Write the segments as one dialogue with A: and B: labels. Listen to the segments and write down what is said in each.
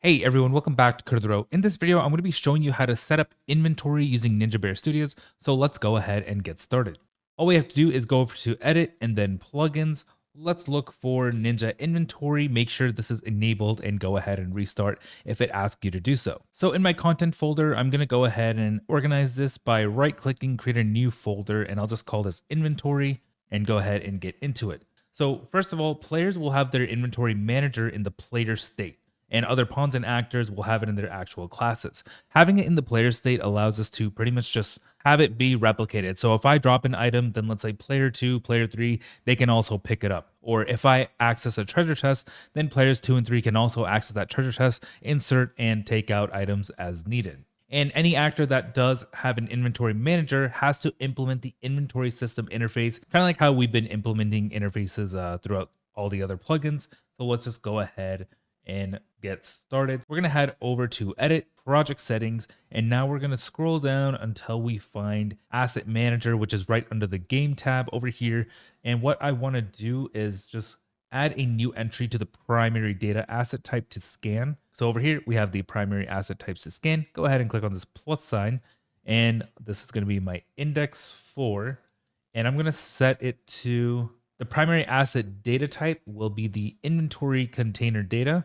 A: Hey everyone, welcome back to Code of the Row. In this video, I'm going to be showing you how to set up inventory using Ninja Bear Studios. So let's go ahead and get started. All we have to do is go over to Edit and then Plugins. Let's look for Ninja Inventory. Make sure this is enabled and go ahead and restart if it asks you to do so. So in my content folder, I'm going to go ahead and organize this by right-clicking, create a new folder, and I'll just call this Inventory and go ahead and get into it. So first of all, players will have their inventory manager in the player state, and other pawns and actors will have it in their actual classes. Having it in the player state allows us to pretty much just have it be replicated. So if I drop an item, then let's say player 2, player 3, they can also pick it up. Or if I access a treasure chest, then players 2 and 3 can also access that treasure chest, insert and take out items as needed. And any actor that does have an inventory manager has to implement the inventory system interface, kind of like how we've been implementing interfaces throughout all the other plugins. So let's just go ahead and get started. We're going to head over to Edit, Project Settings, and now we're going to scroll down until we find Asset Manager, which is right under the Game tab over here. And what I want to do is just add a new entry to the primary data asset type to scan. So over here, we have the primary asset types to scan. Go ahead and click on this plus sign, and this is going to be my index 4, and I'm going to set it to the primary asset data type will be the inventory container data,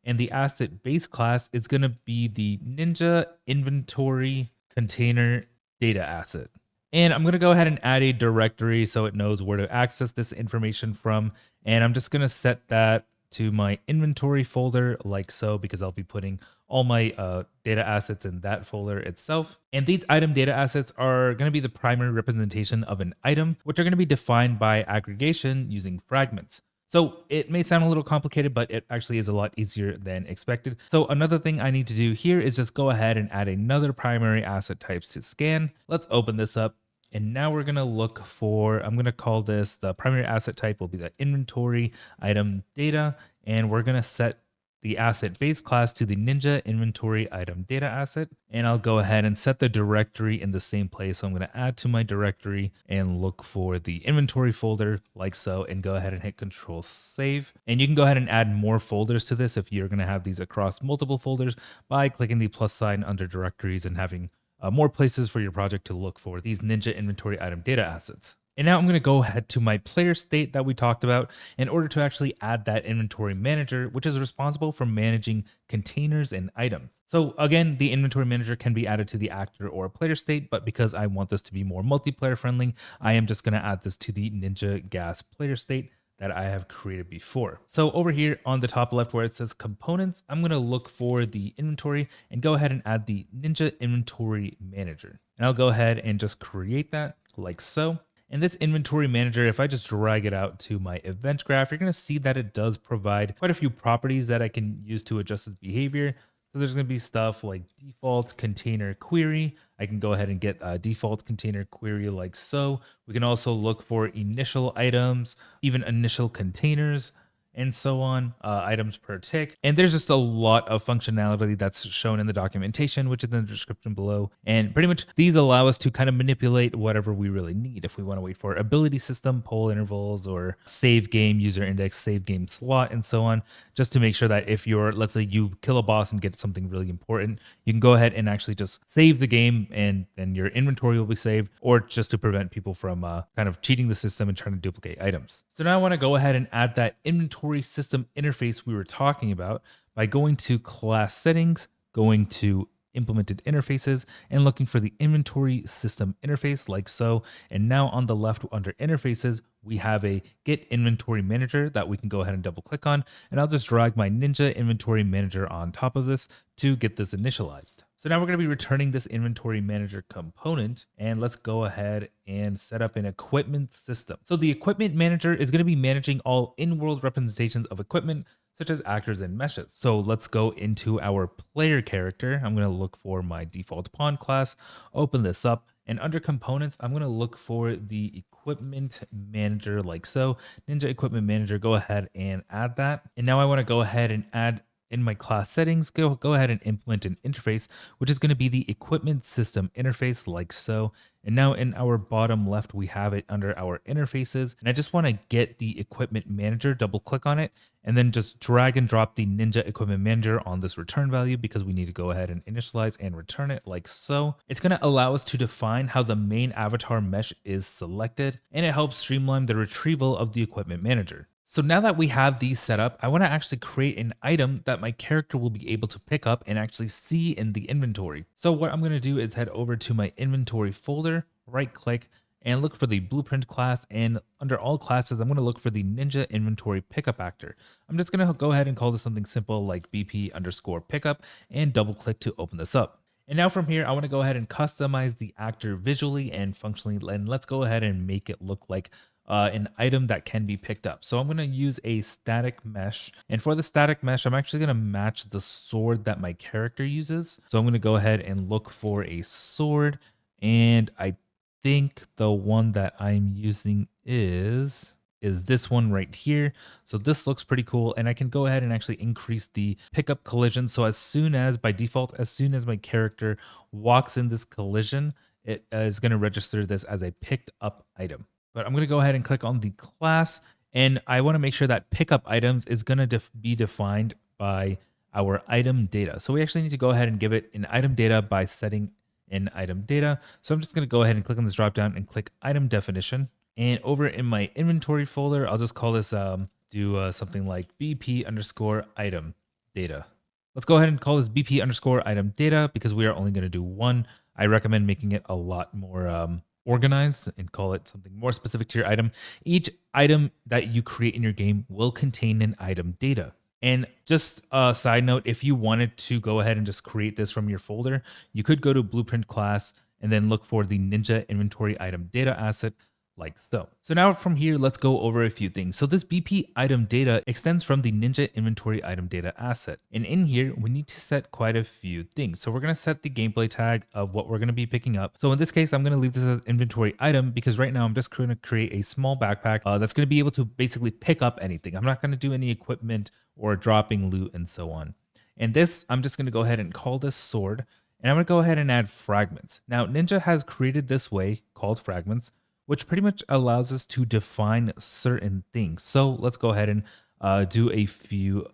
A: and the asset base class is going to be the Ninja Inventory Container Data Asset. And I'm going to go ahead and add a directory so it knows where to access this information from. And I'm just going to set that to my inventory folder like so, because I'll be putting all my data assets in that folder itself. And these item data assets are going to be the primary representation of an item, which are going to be defined by aggregation using fragments. So it may sound a little complicated, but it actually is a lot easier than expected. So another thing I need to do here is just go ahead and add another primary asset types to scan. Let's open this up. And now we're going to look for, I'm going to call this the primary asset type will be the inventory item data. And we're going to set the asset base class to the Ninja Inventory Item Data Asset. And I'll go ahead and set the directory in the same place. So I'm going to add to my directory and look for the inventory folder like so, and go ahead and hit Control Save. And you can go ahead and add more folders to this if you're going to have these across multiple folders by clicking the plus sign under directories and having more places for your project to look for these Ninja Inventory Item Data Assets. And now I'm going to go ahead to my player state that we talked about in order to actually add that inventory manager, which is responsible for managing containers and items. So again, the inventory manager can be added to the actor or player state, but because I want this to be more multiplayer friendly, I am just going to add this to the Ninja Gas player state that I have created before. So over here on the top left where it says components, I'm going to look for the inventory and go ahead and add the Ninja Inventory Manager. And I'll go ahead and just create that like so. And this inventory manager, if I just drag it out to my event graph, you're going to see that it does provide quite a few properties that I can use to adjust its behavior. So there's going to be stuff like default container query. I can go ahead and get a default container query like so. We can also look for initial items, even initial containers, and so on, items per tick. And there's just a lot of functionality that's shown in the documentation, which is in the description below. And pretty much these allow us to kind of manipulate whatever we really need. If we want to wait for ability system, poll intervals, or save game user index, save game slot, and so on, just to make sure that if you're, let's say you kill a boss and get something really important, you can go ahead and actually just save the game and then your inventory will be saved, or just to prevent people from kind of cheating the system and trying to duplicate items. So now I want to go ahead and add that inventory system interface we were talking about by going to class settings, going to implemented interfaces, and looking for the inventory system interface like so. And now on the left under interfaces, we have a get inventory manager that we can go ahead and double click on. And I'll just drag my Ninja Inventory Manager on top of this to get this initialized. So now we're going to be returning this inventory manager component, and let's go ahead and set up an equipment system. So the equipment manager is going to be managing all in-world representations of equipment, such as actors and meshes. So let's go into our player character. I'm going to look for my default pawn class, open this up, and under components, I'm going to look for the equipment manager like so. Ninja Equipment Manager, go ahead and add that. And now I want to go ahead and add in my class settings, go ahead and implement an interface, which is going to be the equipment system interface like so. And now in our bottom left, we have it under our interfaces. And I just want to get the equipment manager, double click on it, and then just drag and drop the Ninja equipment manager on this return value because we need to go ahead and initialize and return it like so. It's going to allow us to define how the main avatar mesh is selected, and it helps streamline the retrieval of the equipment manager. So now that we have these set up, I want to actually create an item that my character will be able to pick up and actually see in the inventory. So what I'm going to do is head over to my inventory folder, right click, and look for the blueprint class. And under all classes, I'm going to look for the Ninja inventory pickup actor. I'm just going to go ahead and call this something simple like BP underscore pickup and double click to open this up. And now from here, I want to go ahead and customize the actor visually and functionally. And let's go ahead and make it look like an item that can be picked up. So I'm going to use a static mesh. And for the static mesh, I'm actually going to match the sword that my character uses. So I'm going to go ahead and look for a sword. And I think the one that I'm using is this one right here. So this looks pretty cool. And I can go ahead and actually increase the pickup collision. So as soon as, by default, as soon as my character walks in this collision, it is going to register this as a picked up item. But I'm going to go ahead and click on the class, and I want to make sure that pickup items is going to be defined by our item data. So we actually need to go ahead and give it an item data by setting in item data. So I'm just going to go ahead and click on this drop down and click item definition. And over in my inventory folder, I'll just call this something like BP underscore item data. Let's go ahead and call this BP underscore item data because we are only going to do one. I recommend making it a lot more organized and call it something more specific to your item. Each item that you create in your game will contain an item data. And just a side note, if you wanted to go ahead and just create this from your folder, you could go to blueprint class and then look for the Ninja inventory item data asset like so. So now from here, let's go over a few things. So this BP item data extends from the Ninja inventory item data asset. And in here, we need to set quite a few things. So we're going to set the gameplay tag of what we're going to be picking up. So in this case, I'm going to leave this as inventory item because right now I'm just going to create a small backpack that's going to be able to basically pick up anything. I'm not going to do any equipment or dropping loot and so on. And this, I'm just going to go ahead and call this sword. And I'm going to go ahead and add fragments. Now, Ninja has created this way called fragments, which pretty much allows us to define certain things. So let's go ahead and do a few,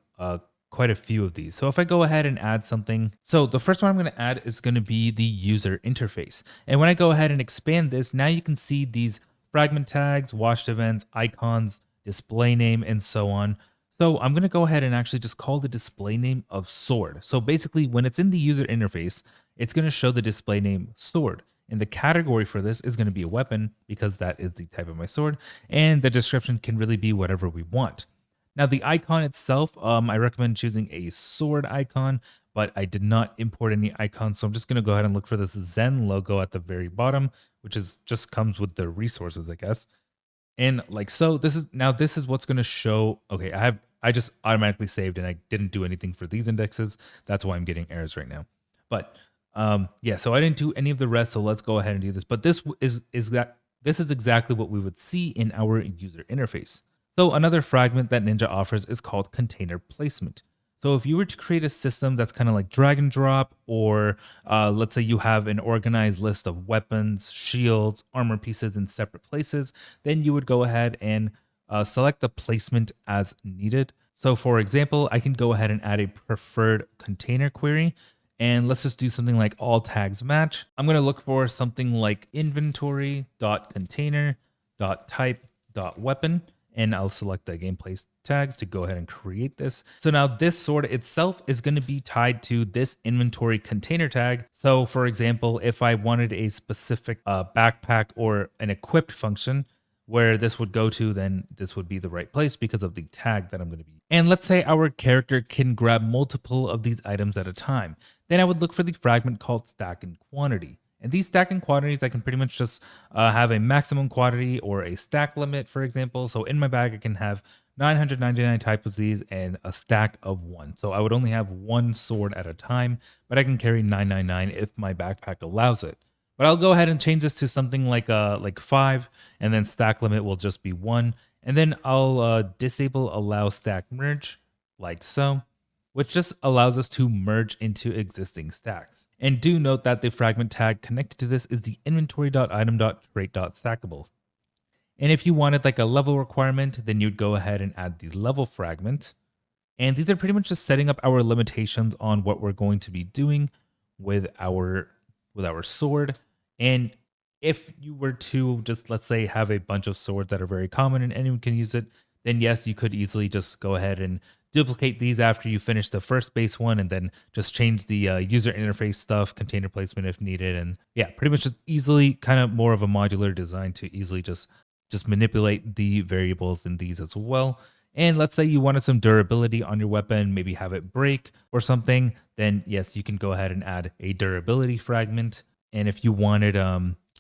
A: quite a few of these. So if I go ahead and add something, so the first one I'm going to add is going to be the user interface. And when I go ahead and expand this, now you can see these fragment tags, watched events, icons, display name, and so on. So I'm going to go ahead and actually just call the display name of sword. So basically when it's in the user interface, it's going to show the display name sword. And the category for this is going to be a weapon because that is the type of my sword. And the description can really be whatever we want. Now the icon itself, I recommend choosing a sword icon, but I did not import any icons. So I'm just going to go ahead and look for this Zen logo at the very bottom, which is just comes with the resources, I guess. And like so, this is what's going to show. Okay, I just automatically saved and I didn't do anything for these indexes. That's why I'm getting errors right now. But yeah, so I didn't do any of the rest, so let's go ahead and do this. But this is exactly what we would see in our user interface. So another fragment that Ninja offers is called container placement. So if you were to create a system that's kind of like drag and drop, or let's say you have an organized list of weapons, shields, armor pieces in separate places, then you would go ahead and select the placement as needed. So for example, I can go ahead and add a preferred container query. And let's just do something like all tags match. I'm going to look for something like inventory.container.type.weapon. And I'll select the gameplay tags to go ahead and create this. So now this sword itself is going to be tied to this inventory container tag. So for example, if I wanted a specific backpack or an equipped function where this would go to, then this would be the right place because of the tag that I'm going to be. And let's say our character can grab multiple of these items at a time. Then I would look for the fragment called stack and quantity. And these stack and quantities, I can pretty much just have a maximum quantity or a stack limit, for example. So in my bag, I can have 999 types of these and a stack of 1. So I would only have one sword at a time, but I can carry 999 if my backpack allows it. But I'll go ahead and change this to something like 5, and then stack limit will just be 1. And then I'll disable allow stack merge like so. which just allows us to merge into existing stacks. And do note that the fragment tag connected to this is the inventory.item.trait.stackable. And if you wanted like a level requirement, then you'd go ahead and add the level fragment. And these are pretty much just setting up our limitations on what we're going to be doing with our sword. And if you were to just, let's say, have a bunch of swords that are very common and anyone can use it, then yes, you could easily just go ahead and duplicate these after you finish the first base one, and then just change the user interface stuff, container placement if needed. And yeah, pretty much just easily kind of more of a modular design to easily just manipulate the variables in these as well. And let's say you wanted some durability on your weapon, maybe have it break or something, then yes, you can go ahead and add a durability fragment. And if you wanted,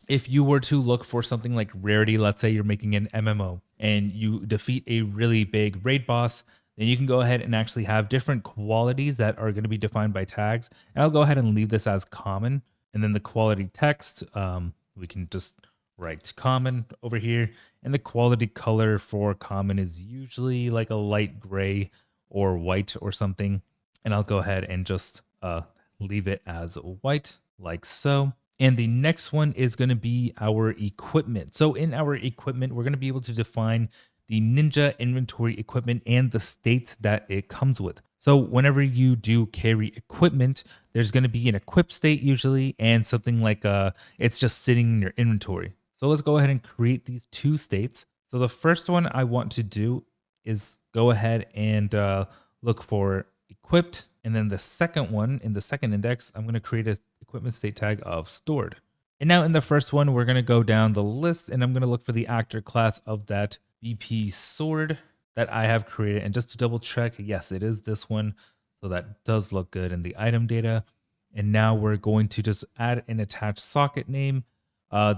A: if you were to look for something like rarity, let's say you're making an MMO and you defeat a really big raid boss, then you can go ahead and actually have different qualities that are going to be defined by tags. And I'll go ahead and leave this as common. And then the quality text, we can just write common over here. And the quality color for common is usually like a light gray or white or something. And I'll go ahead and just leave it as white like so. And the next one is going to be our equipment. So in our equipment, we're going to be able to define the Ninja inventory equipment and the states that it comes with. So whenever you do carry equipment, there's going to be an equip state usually, and something like it's just sitting in your inventory. So let's go ahead and create these two states. So the first one I want to do is go ahead and look for equipped. And then the second one, in the second index, I'm going to create an equipment state tag of stored. And now in the first one, we're going to go down the list and I'm going to look for the actor class of that BP sword that I have created. And just to double check, yes, it is this one. So that does look good in the item data. And now we're going to just add an attached socket name.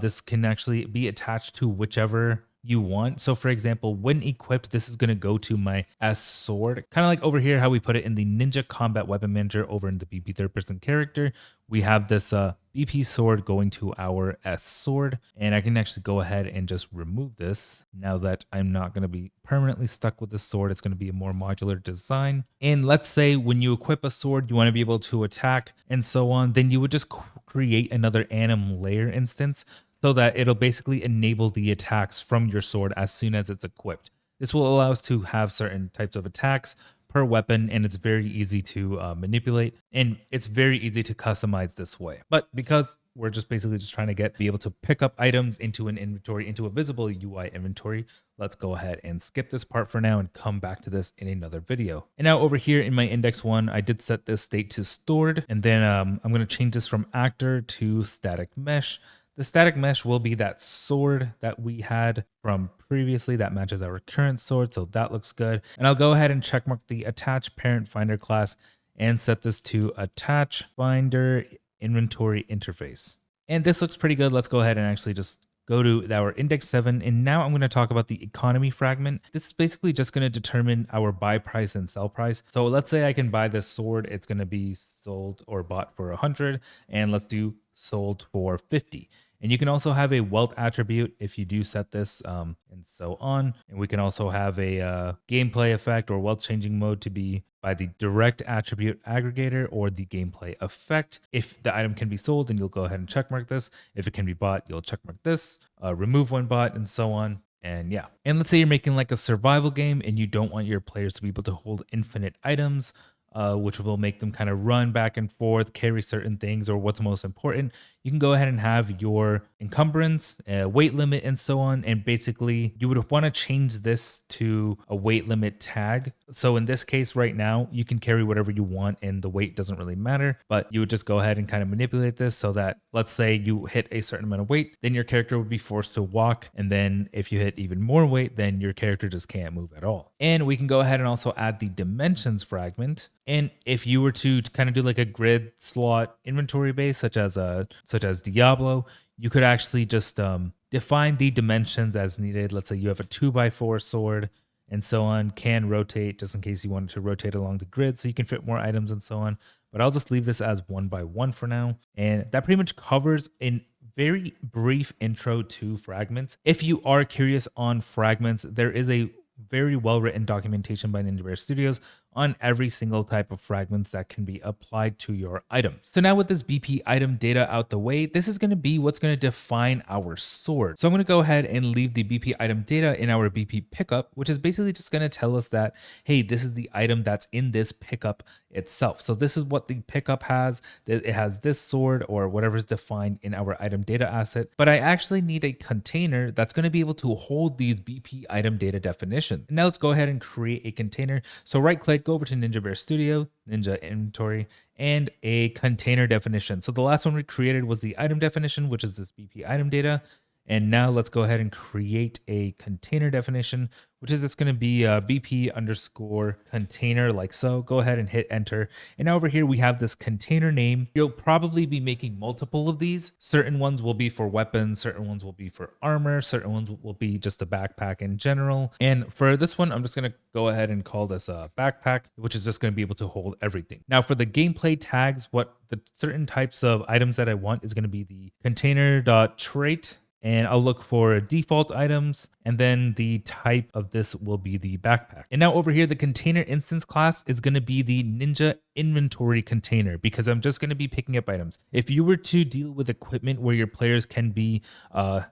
A: This can actually be attached to whichever you want. So for example, when equipped, this is going to go to my S sword, kind of like over here, how we put it in the Ninja Combat Weapon Manager over in the BP third person character. We have this BP sword going to our S sword, and I can actually go ahead and just remove this now that I'm not going to be permanently stuck with this sword. It's going to be a more modular design. And let's say when you equip a sword, you want to be able to attack and so on, then you would just create another anim layer instance so that it'll basically enable the attacks from your sword as soon as it's equipped. This will allow us to have certain types of attacks per weapon, and it's very easy to manipulate, and it's very easy to customize this way. But because we're just basically just trying to be able to pick up items into an inventory, into a visible UI inventory, let's go ahead and skip this part for now and come back to this in another video. And now over here in my index one, I did set this state to stored, and then I'm going to change this from actor to static mesh. The static mesh will be that sword that we had from previously that matches our current sword, so that looks good. And I'll go ahead and checkmark the attach parent finder class and set this to attach finder inventory interface. And this looks pretty good. Let's go ahead and actually just go to our index 7. And now I'm going to talk about the economy fragment. This is basically just going to determine our buy price and sell price. So let's say I can buy this sword. It's going to be sold or bought for 100, and let's do sold for 50. And you can also have a wealth attribute if you do set this and so on. And we can also have a gameplay effect or wealth changing mode to be by the direct attribute aggregator or the gameplay effect. If the item can be sold, then you'll go ahead and checkmark this. If it can be bought, you'll checkmark this, remove when bought, and so on. And yeah. And let's say you're making like a survival game and you don't want your players to be able to hold infinite items, which will make them kind of run back and forth, carry certain things, or what's most important. You can go ahead and have your encumbrance, weight limit, and so on. And basically, you would want to change this to a weight limit tag. So in this case right now, you can carry whatever you want and the weight doesn't really matter, but you would just go ahead and kind of manipulate this so that, let's say you hit a certain amount of weight, then your character would be forced to walk. And then if you hit even more weight, then your character just can't move at all. And we can go ahead and also add the dimensions fragment. And if you were to kind of do like a grid slot inventory base, such as Diablo, you could actually just define the dimensions as needed. Let's say you have a 2x4 sword and so on, can rotate just in case you wanted to rotate along the grid so you can fit more items and so on. But I'll just leave this as 1x1 for now. And that pretty much covers in very brief intro to fragments. If you are curious on fragments, there is a very well-written documentation by Ninja Bear Studios on every single type of fragments that can be applied to your item. So now with this BP item data out the way, this is going to be what's going to define our sword. So I'm going to go ahead and leave the BP item data in our BP pickup, which is basically just going to tell us that, hey, this is the item that's in this pickup itself. So this is what the pickup has. It has this sword or whatever is defined in our item data asset, but I actually need a container that's going to be able to hold these BP item data definitions. Now let's go ahead and create a container. So right click, go over to Ninja Bear Studio, Ninja Inventory, and a container definition. So the last one we created was the item definition, which is this BP item data. And now let's go ahead and create a container definition, which is just going to be BP underscore container like so. Go ahead and hit enter. And now over here, we have this container name. You'll probably be making multiple of these. Certain ones will be for weapons. Certain ones will be for armor. Certain ones will be just a backpack in general. And for this one, I'm just going to go ahead and call this a backpack, which is just going to be able to hold everything. Now for the gameplay tags, what the certain types of items that I want is going to be the container.trait. And I'll look for default items, and then the type of this will be the backpack. And now over here, the container instance class is going to be the Ninja Inventory container, because I'm just going to be picking up items. If you were to deal with equipment where your players can be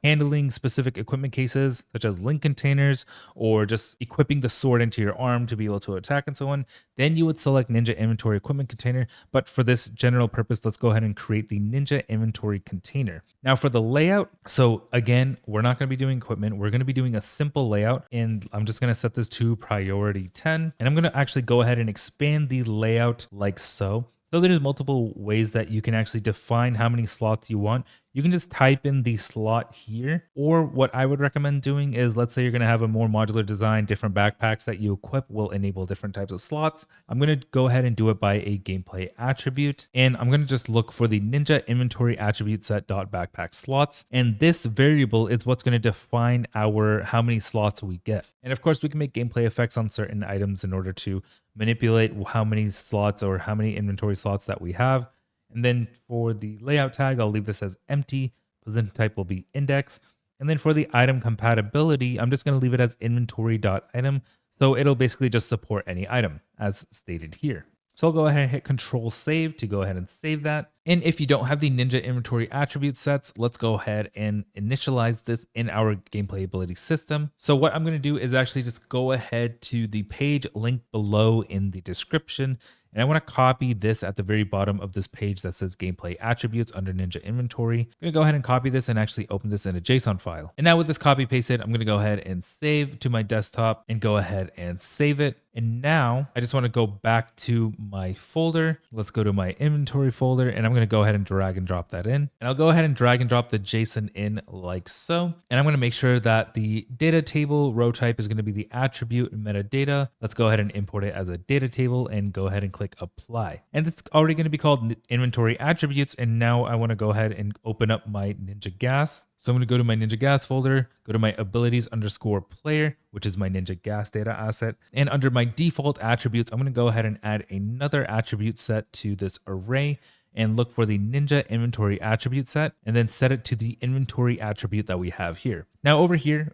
A: handling specific equipment cases, such as link containers, or just equipping the sword into your arm to be able to attack and so on, then you would select Ninja Inventory Equipment Container. But for this general purpose, let's go ahead and create the Ninja Inventory container. Now for the layout, so again, we're not going to be doing equipment. We're going to be doing a simple layout, and I'm just going to set this to priority 10. And I'm going to actually go ahead and expand the layout like so. So there's multiple ways that you can actually define how many slots you want. You can just type in the slot here, or what I would recommend doing is, let's say you're going to have a more modular design, different backpacks that you equip will enable different types of slots. I'm going to go ahead and do it by a gameplay attribute, and I'm going to just look for the Ninja Inventory attribute set dot backpack slots, and this variable is what's going to define our how many slots we get. And of course, we can make gameplay effects on certain items in order to manipulate how many slots or how many inventory slots that we have. And then for the layout tag, I'll leave this as empty. Position type will be index. And then for the item compatibility, I'm just going to leave it as inventory.item. So it'll basically just support any item as stated here. So I'll go ahead and hit Control Save to go ahead and save that. And if you don't have the Ninja Inventory attribute sets, let's go ahead and initialize this in our gameplay ability system. So what I'm going to do is actually just go ahead to the page linked below in the description. And I want to copy this at the very bottom of this page that says gameplay attributes under Ninja Inventory. I'm going to go ahead and copy this and actually open this in a JSON file. And now with this copy pasted, I'm going to go ahead and save to my desktop and go ahead and save it. And now I just want to go back to my folder. Let's go to my inventory folder, and I'm going to go ahead and drag and drop that in. And I'll go ahead and drag and drop the JSON in like so. And I'm going to make sure that the data table row type is going to be the attribute metadata. Let's go ahead and import it as a data table and go ahead and click apply. And it's already going to be called inventory attributes. And now I want to go ahead and open up my Ninja Gas. So I'm going to go to my Ninja Gas folder, go to my abilities underscore player, which is my Ninja Gas data asset. And under my default attributes, I'm going to go ahead and add another attribute set to this array and look for the Ninja Inventory attribute set and then set it to the inventory attribute that we have here. Now over here,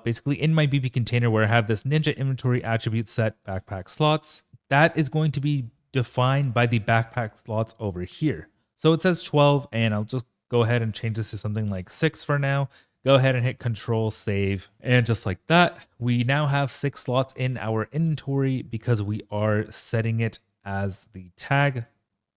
A: basically in my BP container where I have this Ninja Inventory attribute set backpack slots, that is going to be defined by the backpack slots over here. So it says 12, and I'll just go ahead and change this to something like 6 for now. Go ahead and hit Control Save. And just like that, we now have 6 slots in our inventory because we are setting it as the tag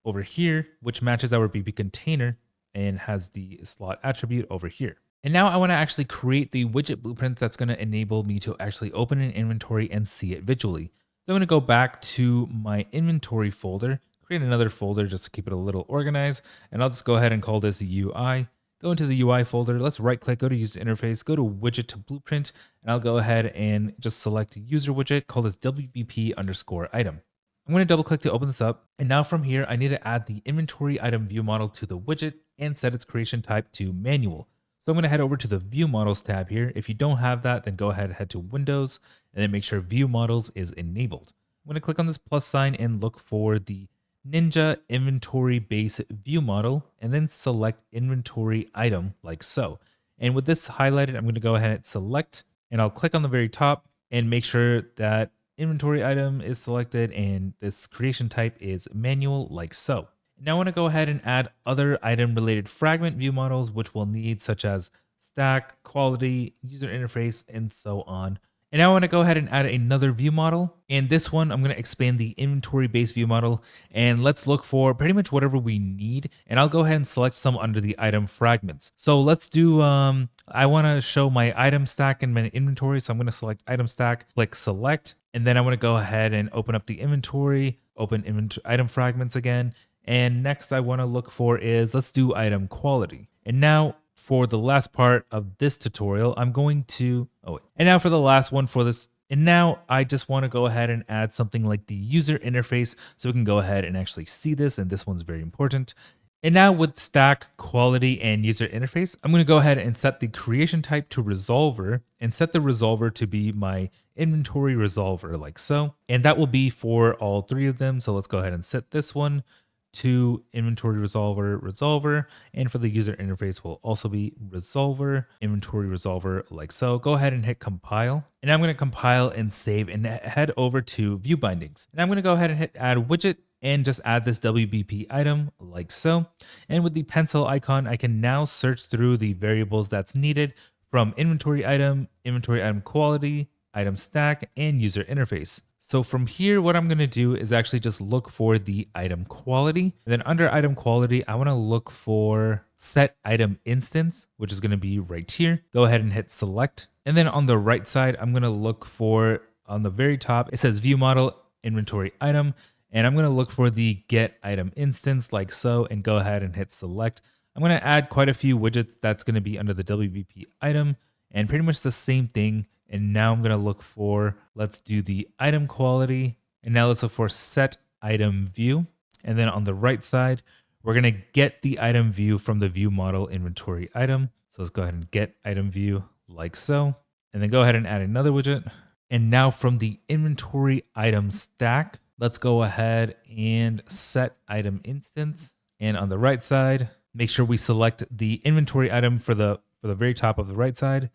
A: over here, which matches our BP container and has the slot attribute over here. And now I want to actually create the widget blueprint that's going to enable me to actually open an inventory and see it visually. So I'm going to go back to my inventory folder, create another folder just to keep it a little organized. And I'll just go ahead and call this UI. Go into the UI folder. Let's right click, go to user interface, go to widget to blueprint. And I'll go ahead and just select user widget, call this WBP underscore item. I'm going to double click to open this up. And now from here, I need to add the inventory item view model to the widget and set its creation type to manual. So I'm going to head over to the view models tab here. If you don't have that, then go ahead and head to Windows and then make sure view models is enabled. I'm going to click on this plus sign and look for the Ninja Inventory Base View Model and then select Inventory Item like so. And with this highlighted, I'm going to go ahead and select, and I'll click on the very top and make sure that inventory item is selected and this creation type is manual like so. Now I want to go ahead and add other item related fragment view models, which we'll need, such as stack, quality, user interface, and so on. And now I want to go ahead and add another view model. And this one, I'm going to expand the inventory based view model. And let's look for pretty much whatever we need. And I'll go ahead and select some under the item fragments. So let's do, I want to show my item stack in my inventory. So I'm going to select item stack, click select. And then I want to go ahead and open up the inventory, open item fragments again. And next I want to look for is, let's do item quality. And now for the last part of this tutorial, I'm going to, and now for the last one for this, and now I just want to go ahead and add something like the user interface so we can go ahead and actually see this. And this one's very important. And now with stack, quality, and user interface, I'm going to go ahead and set the creation type to resolver and set the resolver to be my inventory resolver like so. And that will be for all three of them. So let's go ahead and set this one to inventory resolver, and for the user interface will also be resolver, inventory resolver like so. Go ahead and hit compile, and I'm going to compile and save and head over to view bindings. And I'm going to go ahead and hit add widget and just add this WBP item like so. And with the pencil icon, I can now search through the variables that's needed from inventory item quality, item stack, and user interface. So from here, what I'm going to do is actually just look for the item quality. And then under item quality, I want to look for set item instance, which is going to be right here. Go ahead and hit select. And then on the right side, I'm going to look for, on the very top, it says view model inventory item. And I'm going to look for the get item instance like so, and go ahead and hit select. I'm going to add quite a few widgets that's going to be under the WBP item, and pretty much the same thing. And now I'm going to look for, let's do the item quality. And now let's look for set item view. And then on the right side, we're going to get the item view from the view model inventory item. So let's go ahead and get item view like so. And then go ahead and add another widget. And now from the inventory item stack, let's go ahead and set item instance. And on the right side, make sure we select the inventory item for the very top of the right side.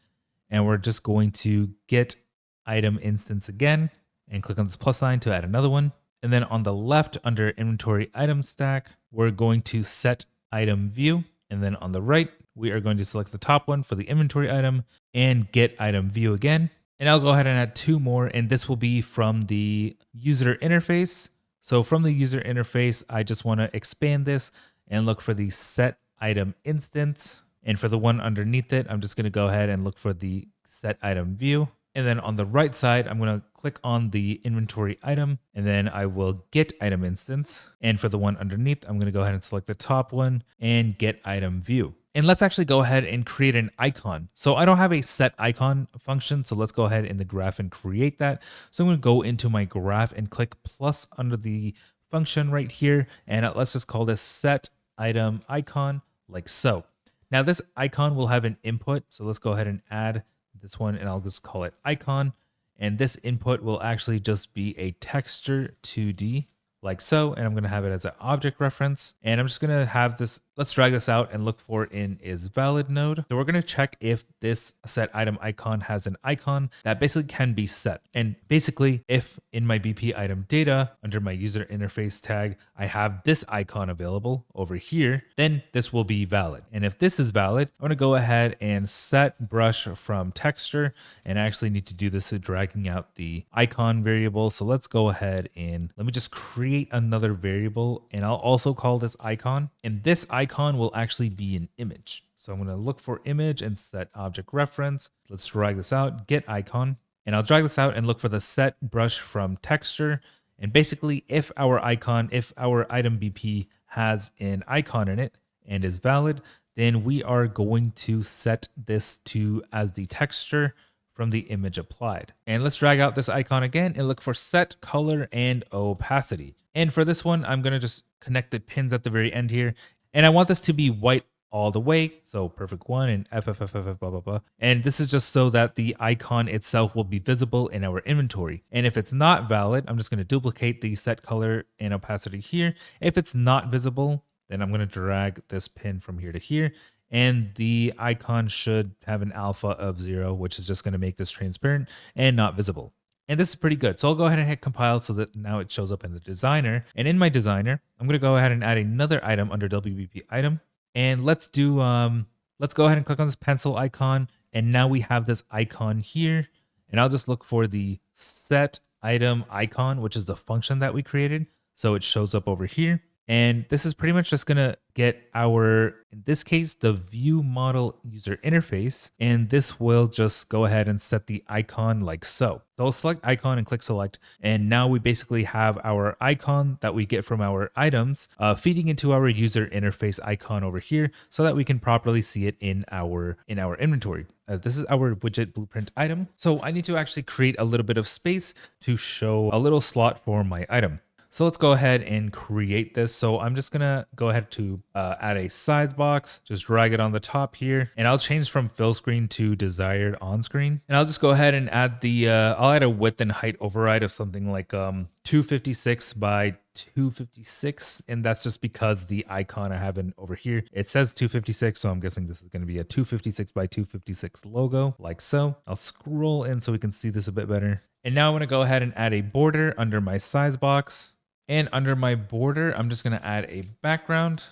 A: And we're just going to get item instance again and click on this plus sign to add another one. And then on the left under inventory item stack, we're going to set item view. And then on the right, we are going to select the top one for the inventory item and get item view again. And I'll go ahead and add two more, and this will be from the user interface. So from the user interface, I just want to expand this and look for the set item instance. And for the one underneath it, I'm just going to go ahead and look for the set item view. And then on the right side, I'm going to click on the inventory item, and then I will get item instance. And for the one underneath, I'm going to go ahead and select the top one and get item view. And let's actually go ahead and create an icon. So I don't have a set icon function. So let's go ahead in the graph and create that. So I'm going to go into my graph and click plus under the function right here. And let's just call this set item icon like so. Now this icon will have an input. So let's go ahead and add this one, and I'll just call it icon. And this input will actually just be a texture 2D like so. And I'm going to have it as an object reference. And I'm just going to have this, let's drag this out and look for it in is valid node. So we're going to check if this set item icon has an icon that basically can be set. And basically, if in my BP item data under my user interface tag, I have this icon available over here, then this will be valid. And if this is valid, I'm going to go ahead and set brush from texture. And I actually need to do this to dragging out the icon variable. So let's go ahead and let me just create another variable, and I'll also call this icon. And this icon will actually be an image. So I'm going to look for image and set object reference. Let's drag this out, get icon, and I'll drag this out and look for the set brush from texture. And basically, if our item BP has an icon in it and is valid, then we are going to set this to as the texture from the image applied. And let's drag out this icon again and look for set color and opacity. And for this one, I'm going to just connect the pins at the very end here. And I want this to be white all the way. So perfect one and FFFF, blah, blah, blah. And this is just so that the icon itself will be visible in our inventory. And if it's not valid, I'm just going to duplicate the set color and opacity here. If it's not visible, then I'm going to drag this pin from here to here. And the icon should have an alpha of 0, which is just going to make this transparent and not visible. And this is pretty good. So I'll go ahead and hit compile so that now it shows up in the designer. And in my designer, I'm going to go ahead and add another item under WBP item. And let's go ahead and click on this pencil icon. And now we have this icon here. And I'll just look for the set item icon, which is the function that we created. So it shows up over here. And this is pretty much just going to get our, in this case, the view model user interface. And this will just go ahead and set the icon like so. So I'll select icon and click select. And now we basically have our icon that we get from our items feeding into our user interface icon over here so that we can properly see it in our inventory. This is our widget blueprint item. So I need to actually create a little bit of space to show a little slot for my item. So let's go ahead and create this. So I'm just gonna go ahead to add a size box, just drag it on the top here, and I'll change from fill screen to desired on screen. And I'll just go ahead and add I'll add a width and height override of something like 256 by 256, and that's just because the icon I have over here, it says 256, so I'm guessing this is going to be a 256 by 256 logo, like so. I'll scroll in so we can see this a bit better. And now I'm going to go ahead and add a border under my size box. And under my border, I'm just going to add a background.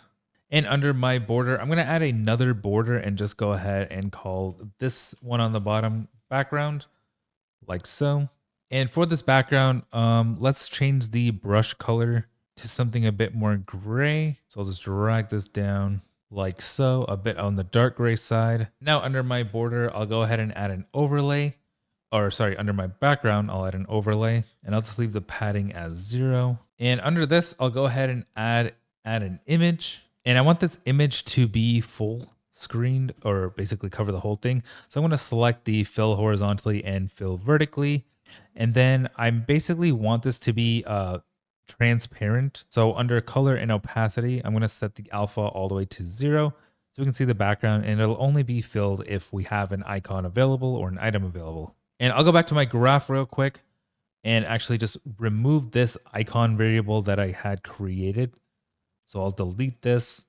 A: And under my border, I'm going to add another border and just go ahead and call this one on the bottom background, like so. And for this background, let's change the brush color to something a bit more gray. So I'll just drag this down like so, a bit on the dark gray side. Now under my border, I'll go ahead and add an overlay. Or sorry, under my background, I'll add an overlay, and I'll just leave the padding as 0. And under this, I'll go ahead and add an image. And I want this image to be full screened, or basically cover the whole thing. So I'm going to select the fill horizontally and fill vertically. And then I basically want this to be transparent. So under color and opacity, I'm going to set the alpha all the way to 0. So we can see the background, and it'll only be filled if we have an icon available or an item available. And I'll go back to my graph real quick and actually just remove this icon variable that I had created. So I'll delete this,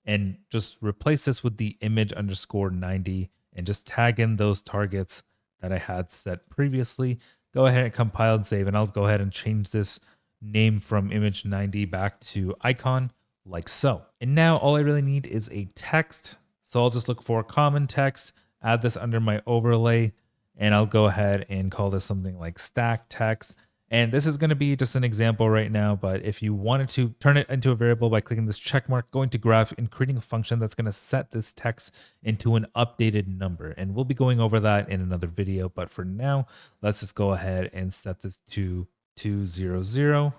A: and just replace this with the image underscore 90 and just tag in those targets that I had set previously. Go ahead and compile and save, and I'll go ahead and change this name from image 90 back to icon like so. And now all I really need is a text. So I'll just look for common text, add this under my overlay, and I'll go ahead and call this something like stack text. And this is going to be just an example right now, but if you wanted to turn it into a variable by clicking this check mark, going to graph and creating a function that's going to set this text into an updated number. And we'll be going over that in another video. But for now, let's just go ahead and set this to 200.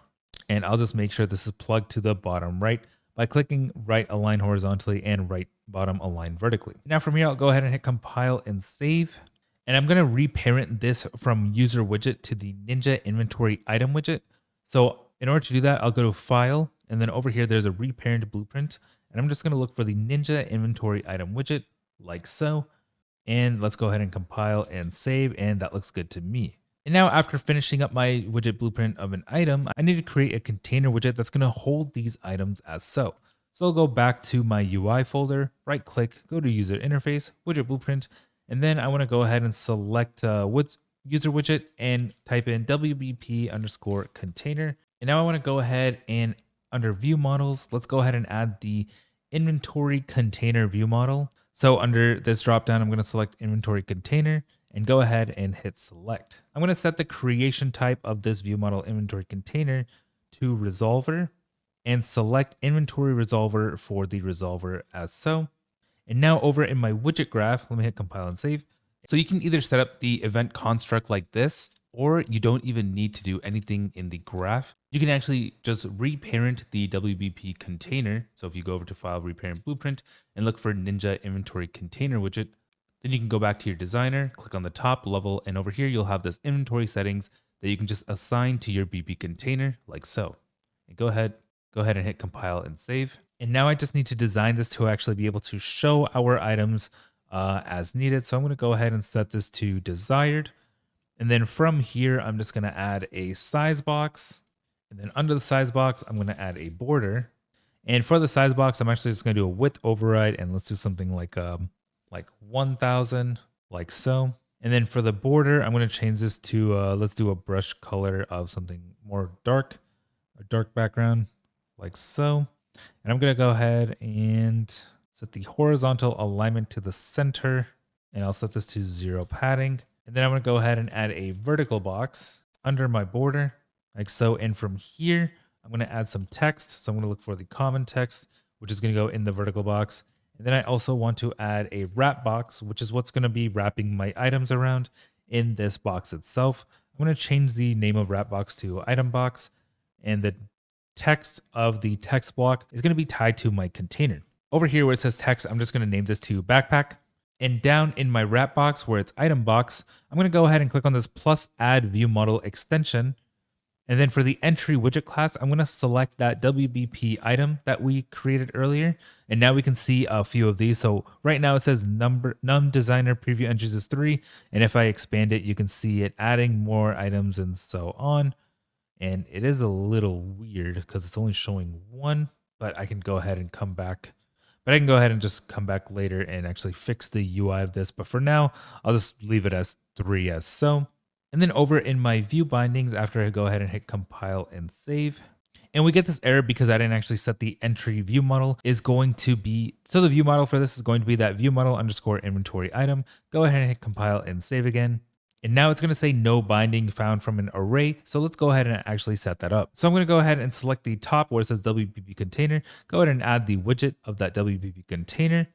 A: And I'll just make sure this is plugged to the bottom right by clicking right align horizontally and right bottom align vertically. Now from here, I'll go ahead and hit compile and save. And I'm going to reparent this from user widget to the Ninja Inventory Item widget. So in order to do that, I'll go to File, and then over here, there's a reparent blueprint. And I'm just going to look for the Ninja Inventory Item widget, like so. And let's go ahead and compile and save, and that looks good to me. And now after finishing up my widget blueprint of an item, I need to create a container widget that's going to hold these items as so. So I'll go back to my UI folder, right click, go to user interface, widget blueprint, and then I want to go ahead and select user widget and type in WBP underscore container. And now I want to go ahead and under view models, let's go ahead and add the inventory container view model. So under this dropdown, I'm going to select inventory container and go ahead and hit select. I'm going to set the creation type of this view model inventory container to resolver and select inventory resolver for the resolver as so. And now over in my widget graph, let me hit compile and save. So you can either set up the event construct like this, or you don't even need to do anything in the graph. You can actually just reparent the WBP container. So if you go over to file, reparent blueprint, and look for Ninja Inventory Container widget, then you can go back to your designer, click on the top level, and over here you'll have this inventory settings that you can just assign to your BP container like so. And go ahead and hit compile and save. And now I just need to design this to actually be able to show our items as needed. So I'm going to go ahead and set this to desired. And then from here, I'm just going to add a size box. And then under the size box, I'm going to add a border. And for the size box, I'm actually just going to do a width override. And let's do something like 1000, like so. And then for the border, I'm going to change this to, let's do a brush color of something more dark, a dark background like so. And I'm going to go ahead and set the horizontal alignment to the center, and I'll set this to 0 padding. And then I'm going to go ahead and add a vertical box under my border like so. And from here, I'm going to add some text. So I'm going to look for the common text, which is going to go in the vertical box. And then I also want to add a wrap box, which is what's going to be wrapping my items around in this box itself. I'm going to change the name of wrap box to item box, and the text of the text block is going to be tied to my container. Over here where it says text, I'm just going to name this to backpack. And down in my wrap box where it's item box, I'm going to go ahead and click on this plus add view model extension. And then for the entry widget class, I'm going to select that WBP item that we created earlier. And now we can see a few of these. So right now it says num designer preview entries is 3. And if I expand it, you can see it adding more items and so on. And it is a little weird because it's only showing 1, but I can go ahead and come back. But I can go ahead and just come back later and actually fix the UI of this. But for now, I'll just leave it as 3 as so. And then over in my view bindings, after I go ahead and hit compile and save, and we get this error because I didn't actually set the entry view model is going to be, so the view model for this is going to be that view model underscore inventory item. Go ahead and hit compile and save again. And now it's going to say no binding found from an array. So let's go ahead and actually set that up. So I'm going to go ahead and select the top where it says WBP Container. Go ahead and add the widget of that WBP Container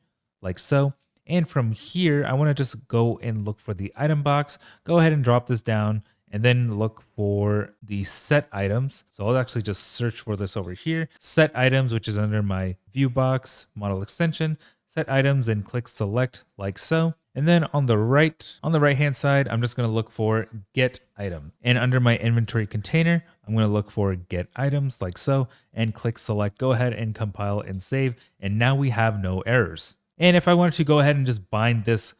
A: like so. And from here, I want to just go and look for the item box. Go ahead and drop this down and then look for the set items. So I'll actually just search for this over here. Set items, which is under my view box model extension. Set items and click select like so. And then on the right hand side, I'm just going to look for get item. And under my inventory container, I'm going to look for get items like so and click select. Go ahead and compile and save. And now we have no errors. And if I wanted to go ahead and just bind this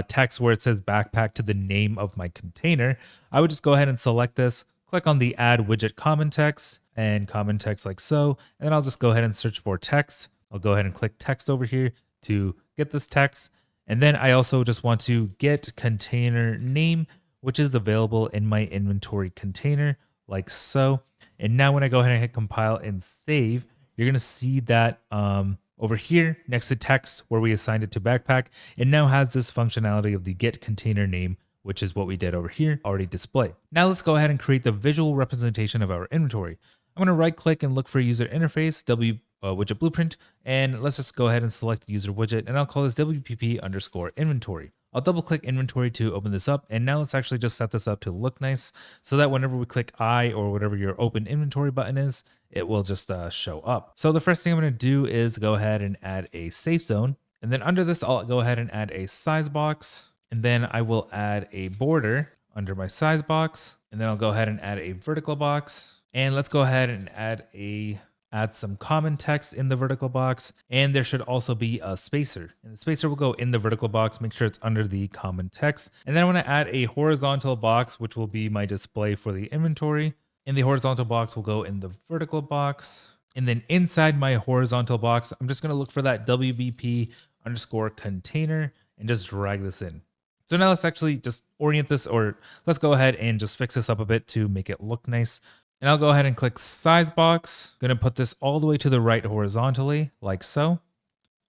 A: text where it says backpack to the name of my container, I would just go ahead and select this, click on the add widget common text and common text like so. And then I'll just go ahead and search for text. I'll go ahead and click text over here to get this text. And then I also just want to get container name, which is available in my inventory container like so. And now when I go ahead and hit compile and save, you're going to see that over here next to text where we assigned it to backpack, it now has this functionality of the get container name, which is what we did over here, already display. Now let's go ahead and create the visual representation of our inventory. I'm going to right click and look for user interface, widget blueprint, and let's just go ahead and select user widget, and I'll call this WBP underscore inventory. I'll double click inventory to open this up, and now let's actually just set this up to look nice so that whenever we click I or whatever your open inventory button is, it will just show up. So the first thing I'm going to do is go ahead and add a safe zone, and then under this I'll go ahead and add a size box, and then I will add a border under my size box, and then I'll go ahead and add a vertical box, and let's go ahead and add some common text in the vertical box, and there should also be a spacer. And the spacer will go in the vertical box, make sure it's under the common text. And then I want to add a horizontal box, which will be my display for the inventory. And the horizontal box will go in the vertical box. And then inside my horizontal box, I'm just going to look for that WBP underscore container and just drag this in. So now let's actually just orient this, or let's go ahead and just fix this up a bit to make it look nice. And I'll go ahead and click size box. I'm going to put this all the way to the right horizontally like so.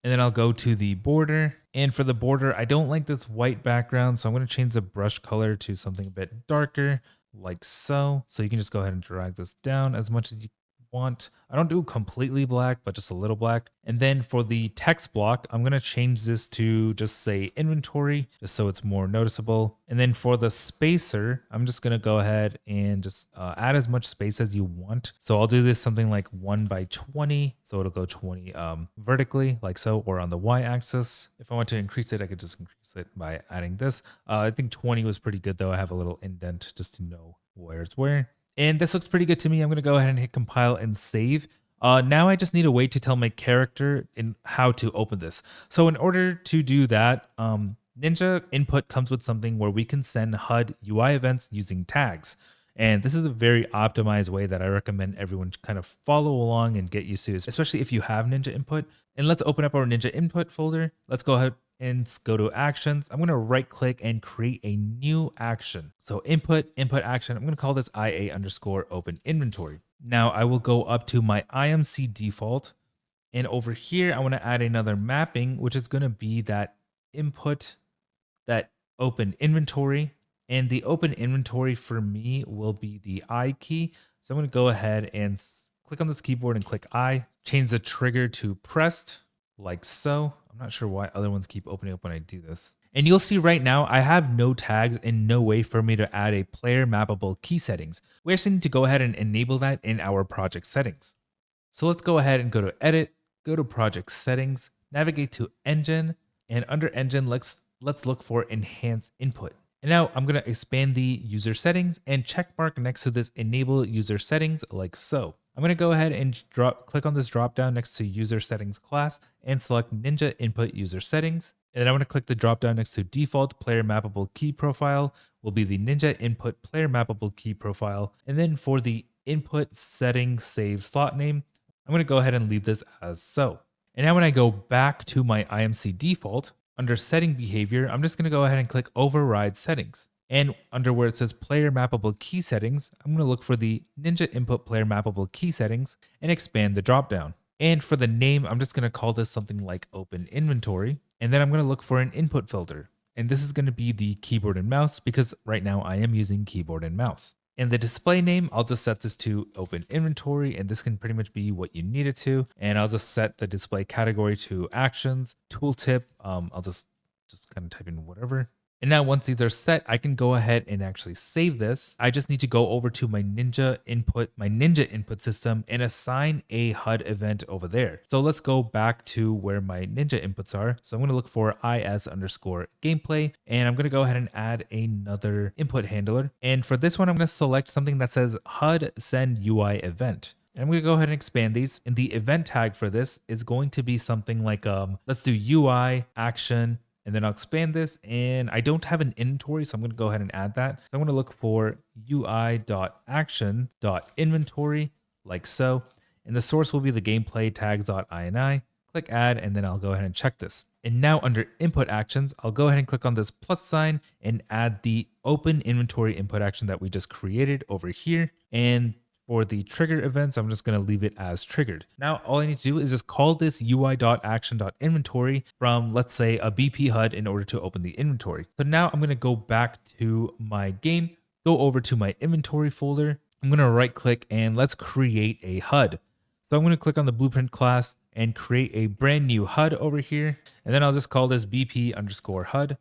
A: And then I'll go to the border. And for the border, I don't like this white background, so I'm going to change the brush color to something a bit darker like so. So you can just go ahead and drag this down as much as you want. I don't do completely black, but just a little black. And then for the text block, I'm going to change this to just say inventory, just so it's more noticeable. And then for the spacer, I'm just going to go ahead and just add as much space as you want. So I'll do this something like 1 by 20. So it'll go 20 vertically like so, or on the Y axis. If I want to increase it, I could just increase it by adding this. I think 20 was pretty good though. I have a little indent just to know where it's where. And this looks pretty good to me. I'm going to go ahead and hit compile and save. Now I just need a way to tell my character in how to open this. So in order to do that, Ninja input comes with something where we can send HUD UI events using tags. And this is a very optimized way that I recommend everyone kind of follow along and get used to, especially if you have Ninja input. And let's open up our Ninja input folder. Let's go ahead and go to actions. I'm going to right click and create a new action. So input action. I'm going to call this IA underscore open inventory. Now I will go up to my IMC default. And over here, I want to add another mapping, which is going to be that input, that open inventory. And the open inventory for me will be the I key. So I'm going to go ahead and click on this keyboard and click I, change the trigger to pressed like so. I'm not sure why other ones keep opening up when I do this. And you'll see right now, I have no tags and no way for me to add a player mappable key settings. We actually need to go ahead and enable that in our project settings. So let's go ahead and go to edit, go to project settings, navigate to engine, and under engine, let's look for enhance input. And now I'm going to expand the user settings and check mark next to this enable user settings like so. I'm going to go ahead and click on this drop down next to user settings class and select Ninja input user settings. And then I'm going to click the drop down next to default player mappable key profile will be the Ninja input player mappable key profile. And then for the input settings save slot name, I'm going to go ahead and leave this as so. And now when I go back to my IMC default, under setting behavior, I'm just going to go ahead and click override settings. And under where it says player mappable key settings, I'm going to look for the Ninja input player mappable key settings and expand the dropdown. And for the name, I'm just going to call this something like open inventory. And then I'm going to look for an input filter. And this is going to be the keyboard and mouse because right now I am using keyboard and mouse. And the display name, I'll just set this to open inventory, and this can pretty much be what you need it to. And I'll just set the display category to actions, tooltip. I'll just kind of type in whatever. And now once these are set, I can go ahead and actually save this. I just need to go over to my Ninja input system and assign a HUD event over there. So let's go back to where my Ninja inputs are. So I'm going to look for is underscore gameplay, and I'm going to go ahead and add another input handler. And for this one, I'm going to select something that says HUD send UI event. And I'm going to go ahead and expand these. And the event tag for this is going to be something like, let's do UI action. And then I'll expand this, and I don't have an inventory, so I'm going to go ahead and add that. So I'm going to look for UI.action.inventory like so. And the source will be the gameplay tags.ini. Click add, and then I'll go ahead and check this. And now under input actions, I'll go ahead and click on this plus sign and add the open inventory input action that we just created over here. And for the trigger events, I'm just going to leave it as triggered. Now, all I need to do is just call this UI.action.inventory from, let's say, a BP HUD in order to open the inventory. So now I'm going to go back to my game, go over to my inventory folder. I'm going to right click and let's create a HUD. So I'm going to click on the blueprint class and create a brand new HUD over here. And then I'll just call this BP underscore HUD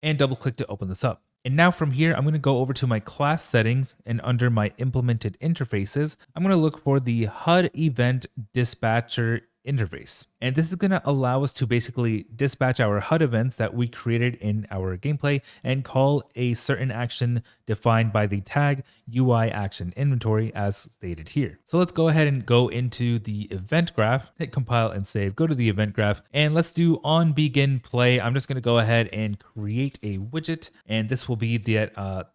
A: and double click to open this up. And now from here, I'm going to go over to my class settings, and under my implemented interfaces, I'm going to look for the HUD event dispatcher interface. And this is going to allow us to basically dispatch our HUD events that we created in our gameplay and call a certain action defined by the tag UI action inventory as stated here. So let's go ahead and go into the event graph, hit compile and save, go to the event graph, and let's do on begin play. I'm just going to go ahead and create a widget, and this will be that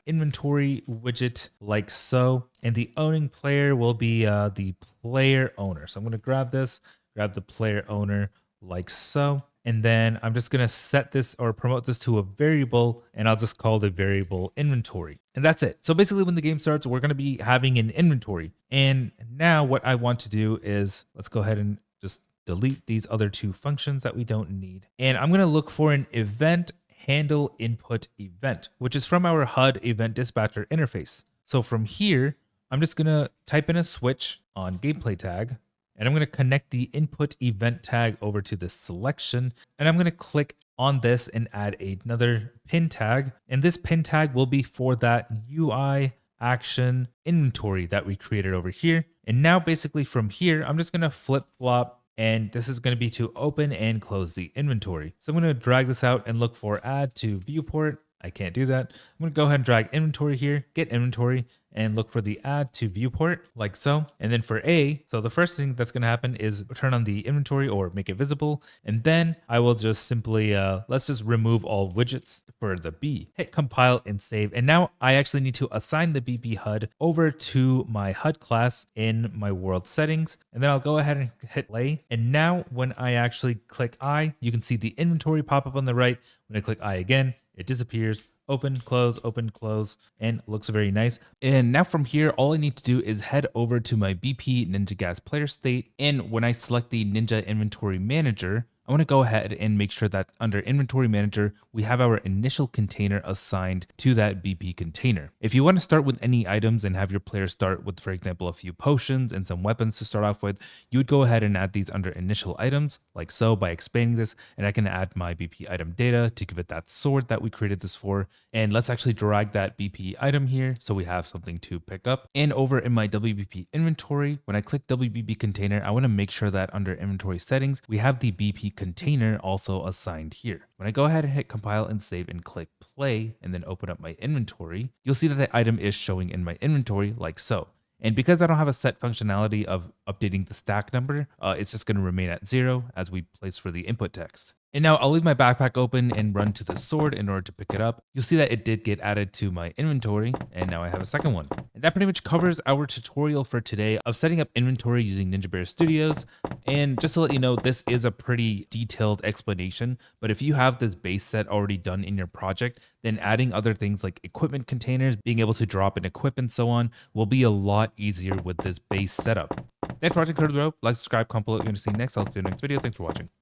A: inventory widget like so. And the owning player will be the player owner. So I'm going to grab the player owner like so. And then I'm just going to set this or promote this to a variable, and I'll just call the variable inventory. And that's it. So basically when the game starts, we're going to be having an inventory. And now what I want to do is let's go ahead and just delete these other two functions that we don't need. And I'm going to look for an event handle input event, which is from our HUD event dispatcher interface. So from here, I'm just going to type in a switch on gameplay tag, and I'm going to connect the input event tag over to the selection, and I'm going to click on this and add another pin tag. And this pin tag will be for that UI action inventory that we created over here. And now basically from here, I'm just going to flip flop, and this is going to be to open and close the inventory. So I'm going to drag this out and look for add to viewport. I can't do that. I'm going to go ahead and drag inventory here, get inventory, and look for the add to viewport like so. And then for A, so the first thing that's going to happen is turn on the inventory or make it visible. And then I will just simply, let's just remove all widgets for the B, hit compile and save. And now I actually need to assign the BP HUD over to my HUD class in my world settings. And then I'll go ahead and hit play. And now when I actually click I, you can see the inventory pop up on the right. When I click I again, it disappears. Open, close, and looks very nice. And now from here, all I need to do is head over to my BP Ninja Gas player state. And when I select the Ninja Inventory Manager, I want to go ahead and make sure that under Inventory Manager, we have our initial container assigned to that BP container. If you want to start with any items and have your player start with, for example, a few potions and some weapons to start off with, you would go ahead and add these under initial items, like so, by expanding this. And I can add my BP item data to give it that sword that we created this for. And let's actually drag that BP item here so we have something to pick up. And over in my WBP inventory, when I click WBP Container, I want to make sure that under inventory settings, we have the BP Container also assigned here. When I go ahead and hit compile and save and click play and then open up my inventory, you'll see that the item is showing in my inventory like so. And because I don't have a set functionality of updating the stack number, it's just going to remain at 0 as we place for the input text. And now I'll leave my backpack open and run to the sword in order to pick it up. You'll see that it did get added to my inventory, and now I have a second one. And that pretty much covers our tutorial for today of setting up inventory using Ninja Bear Studios. And just to let you know, this is a pretty detailed explanation, but if you have this base set already done in your project, then adding other things like equipment containers, being able to drop and equip and so on, will be a lot easier with this base setup. Thanks for watching, Code Rope. Like, subscribe, comment below what you want to see next. I'll see you in the next video. Thanks for watching.